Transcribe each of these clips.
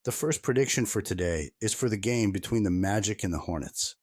The first prediction for today is for the game between the Magic and the Hornets.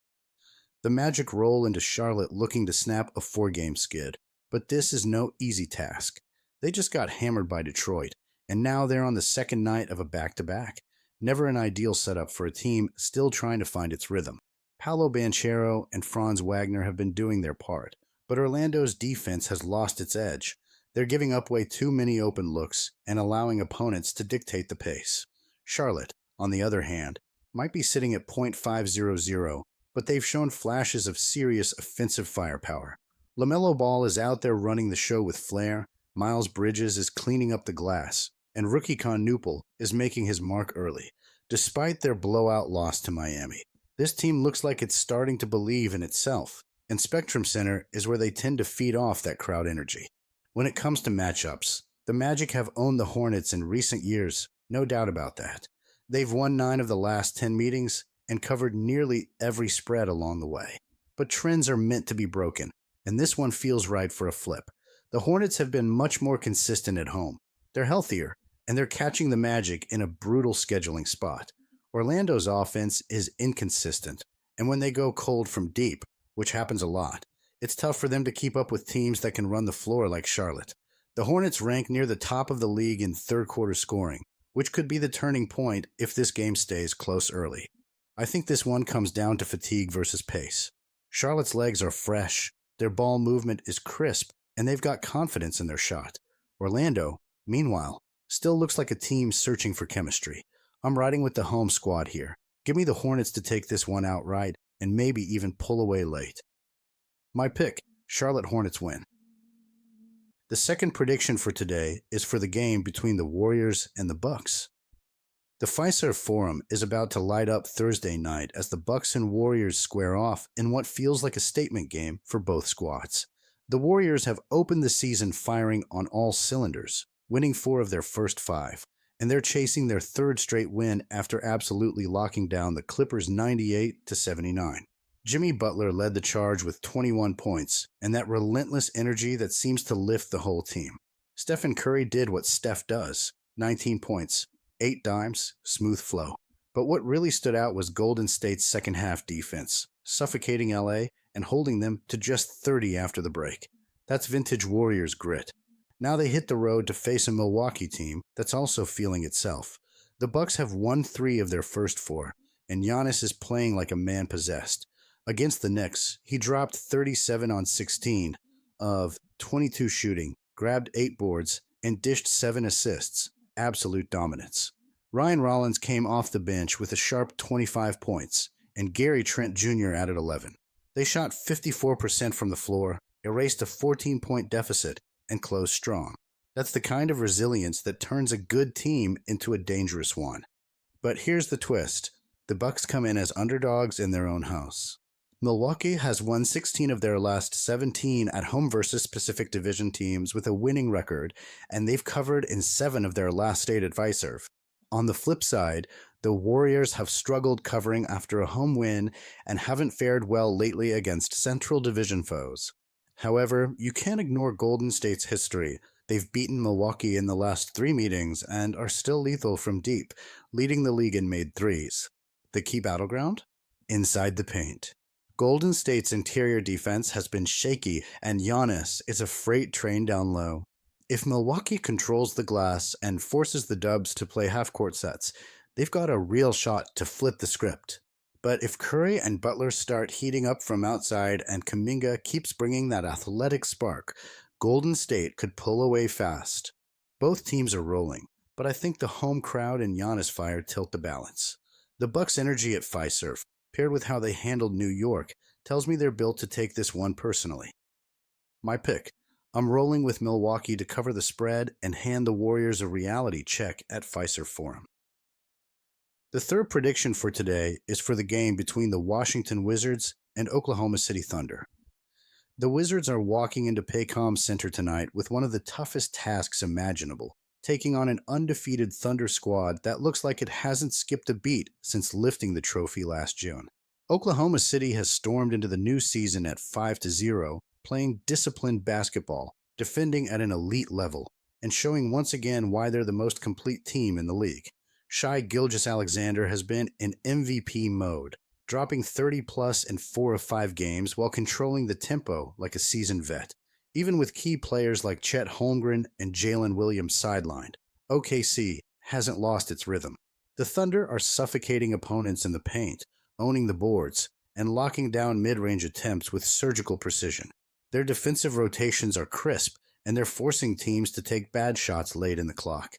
The Magic roll into Charlotte looking to snap a 4-game skid, but this is no easy task. They just got hammered by Detroit, and now they're on the second night of a back-to-back. Never an ideal setup for a team still trying to find its rhythm. Paolo Banchero and Franz Wagner have been doing their part, but Orlando's defense has lost its edge. They're giving up way too many open looks and allowing opponents to dictate the pace. Charlotte, on the other hand, might be sitting at .500, but they've shown flashes of serious offensive firepower. LaMelo Ball is out there running the show with flair, Miles Bridges is cleaning up the glass, and rookie Con Newpel is making his mark early. Despite their blowout loss to Miami, this team looks like it's starting to believe in itself, and Spectrum Center is where they tend to feed off that crowd energy. When it comes to matchups, the Magic have owned the Hornets in recent years, no doubt about that. They've won 9 of the last 10 meetings and covered nearly every spread along the way. But trends are meant to be broken, and this one feels right for a flip. The Hornets have been much more consistent at home. They're healthier, and they're catching the Magic in a brutal scheduling spot. Orlando's offense is inconsistent, and when they go cold from deep, which happens a lot, it's tough for them to keep up with teams that can run the floor like Charlotte. The Hornets rank near the top of the league in third-quarter scoring, which could be the turning point if this game stays close early. I think this one comes down to fatigue versus pace. Charlotte's legs are fresh, their ball movement is crisp, and they've got confidence in their shot. Orlando, meanwhile, still looks like a team searching for chemistry. I'm riding with the home squad here. Give me the Hornets to take this one outright and maybe even pull away late. My pick, Charlotte Hornets win. The second prediction for today is for the game between the Warriors and the Bucks. The Fiserv Forum is about to light up Thursday night as the Bucks and Warriors square off in what feels like a statement game for both squads. The Warriors have opened the season firing on all cylinders, winning 4 of their first 5, and they're chasing their third straight win after absolutely locking down the Clippers 98-79. Jimmy Butler led the charge with 21 points, and that relentless energy that seems to lift the whole team. Stephen Curry did what Steph does, 19 points, 8 dimes, smooth flow. But what really stood out was Golden State's second-half defense, suffocating LA and holding them to just 30 after the break. That's vintage Warriors grit. Now they hit the road to face a Milwaukee team that's also feeling itself. The Bucks have won 3 of their first 4, and Giannis is playing like a man possessed. Against the Knicks, he dropped 37 on 16 of 22 shooting, grabbed 8 boards, and dished 7 assists. Absolute dominance. Ryan Rollins came off the bench with a sharp 25 points, and Gary Trent Jr. added 11. They shot 54% from the floor, erased a 14-point deficit, and closed strong. That's the kind of resilience that turns a good team into a dangerous one. But here's the twist. The Bucks come in as underdogs in their own house. Milwaukee has won 16 of their last 17 at home versus Pacific Division teams with a winning record, and they've covered in 7 of their last 8 at Fiserv. On the flip side, the Warriors have struggled covering after a home win and haven't fared well lately against Central Division foes. However, you can't ignore Golden State's history. They've beaten Milwaukee in the last 3 meetings and are still lethal from deep, leading the league in made threes. The key battleground? Inside the paint. Golden State's interior defense has been shaky, and Giannis is a freight train down low. If Milwaukee controls the glass and forces the Dubs to play half-court sets, they've got a real shot to flip the script. But if Curry and Butler start heating up from outside and Kuminga keeps bringing that athletic spark, Golden State could pull away fast. Both teams are rolling, but I think the home crowd and Giannis fire tilt the balance. The Bucks' energy at Fiserv, paired with how they handled New York, tells me they're built to take this one personally. My pick. I'm rolling with Milwaukee to cover the spread and hand the Warriors a reality check at Fiserv Forum. The third prediction for today is for the game between the Washington Wizards and Oklahoma City Thunder. The Wizards are walking into Paycom Center tonight with one of the toughest tasks imaginable, taking on an undefeated Thunder squad that looks like it hasn't skipped a beat since lifting the trophy last June. Oklahoma City has stormed into the new season at 5-0, playing disciplined basketball, defending at an elite level, and showing once again why they're the most complete team in the league. Shai Gilgeous-Alexander has been in MVP mode, dropping 30-plus in 4 of 5 games while controlling the tempo like a seasoned vet. Even with key players like Chet Holmgren and Jalen Williams sidelined, OKC hasn't lost its rhythm. The Thunder are suffocating opponents in the paint, owning the boards, and locking down mid-range attempts with surgical precision. Their defensive rotations are crisp, and they're forcing teams to take bad shots late in the clock.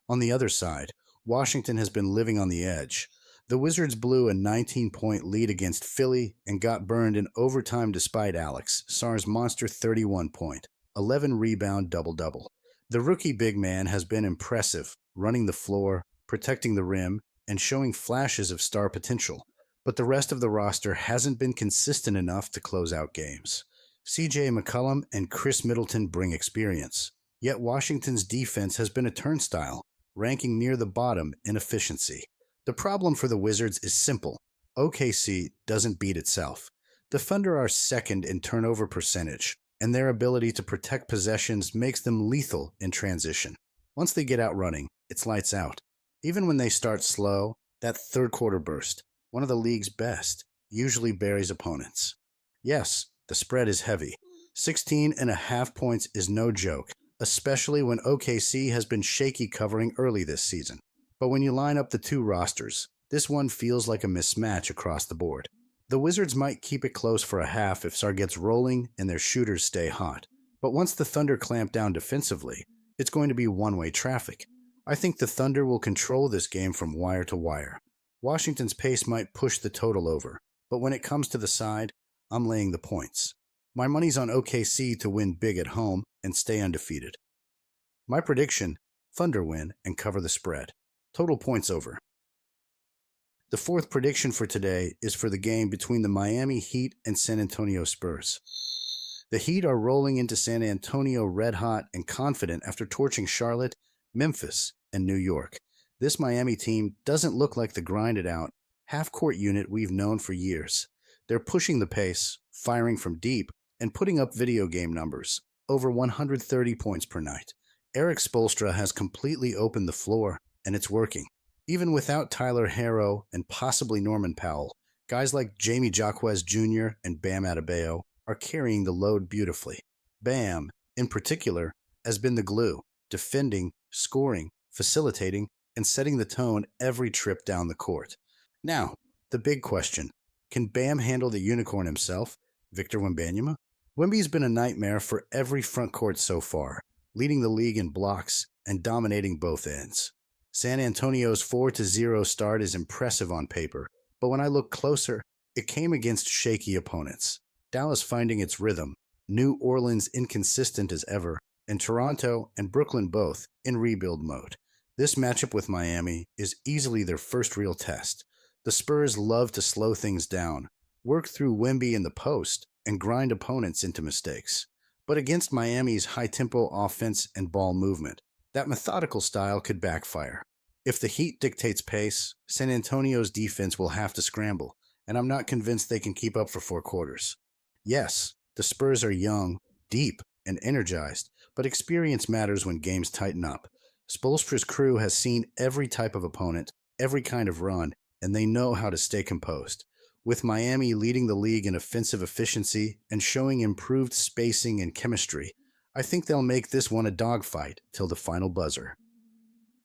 On the other side, Washington has been living on the edge. The Wizards blew a 19-point lead against Philly and got burned in overtime despite Alex Sarr's monster 31-point, 11-rebound double-double. The rookie big man has been impressive, running the floor, protecting the rim, and showing flashes of star potential. But the rest of the roster hasn't been consistent enough to close out games. CJ McCollum and Chris Middleton bring experience. Yet Washington's defense has been a turnstile, ranking near the bottom in efficiency. The problem for the Wizards is simple. OKC doesn't beat itself. The Thunder are second in turnover percentage, and their ability to protect possessions makes them lethal in transition. Once they get out running, it's lights out. Even when they start slow, that third quarter burst, one of the league's best, usually buries opponents. Yes, the spread is heavy. 16.5 points is no joke, especially when OKC has been shaky covering early this season. But when you line up the two rosters, this one feels like a mismatch across the board. The Wizards might keep it close for a half if Sarr gets rolling and their shooters stay hot. But once the Thunder clamp down defensively, it's going to be one-way traffic. I think the Thunder will control this game from wire to wire. Washington's pace might push the total over, but when it comes to the side, I'm laying the points. My money's on OKC to win big at home and stay undefeated. My prediction, Thunder win and cover the spread. Total points over. The fourth prediction for today is for the game between the Miami Heat and San Antonio Spurs. The Heat are rolling into San Antonio red hot and confident after torching Charlotte, Memphis, and New York. This Miami team doesn't look like the grinded-out, half-court unit we've known for years. They're pushing the pace, firing from deep, and putting up video game numbers, over 130 points per night. Eric Spoelstra has completely opened the floor, and it's working. Even without Tyler Herro and possibly Norman Powell, guys like Jamie Jaquez Jr. and Bam Adebayo are carrying the load beautifully. Bam, in particular, has been the glue, defending, scoring, facilitating, and setting the tone every trip down the court. Now, the big question, can Bam handle the unicorn himself, Victor Wembanyama? Wemby's been a nightmare for every front court so far, leading the league in blocks and dominating both ends. San Antonio's 4-0 start is impressive on paper, but when I look closer, it came against shaky opponents. Dallas finding its rhythm, New Orleans inconsistent as ever, and Toronto and Brooklyn both in rebuild mode. This matchup with Miami is easily their first real test. The Spurs love to slow things down, work through Wemby in the post, and grind opponents into mistakes. But against Miami's high-tempo offense and ball movement, that methodical style could backfire. If the Heat dictates pace, San Antonio's defense will have to scramble, and I'm not convinced they can keep up for 4 quarters. Yes, the Spurs are young, deep, and energized, but experience matters when games tighten up. Spoelstra's crew has seen every type of opponent, every kind of run, and they know how to stay composed. With Miami leading the league in offensive efficiency and showing improved spacing and chemistry, I think they'll make this one a dogfight till the final buzzer.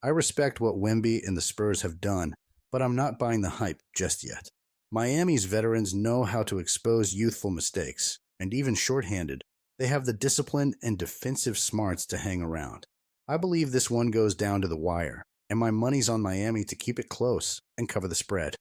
I respect what Wemby and the Spurs have done, but I'm not buying the hype just yet. Miami's veterans know how to expose youthful mistakes, and even shorthanded, they have the discipline and defensive smarts to hang around. I believe this one goes down to the wire, and my money's on Miami to keep it close and cover the spread.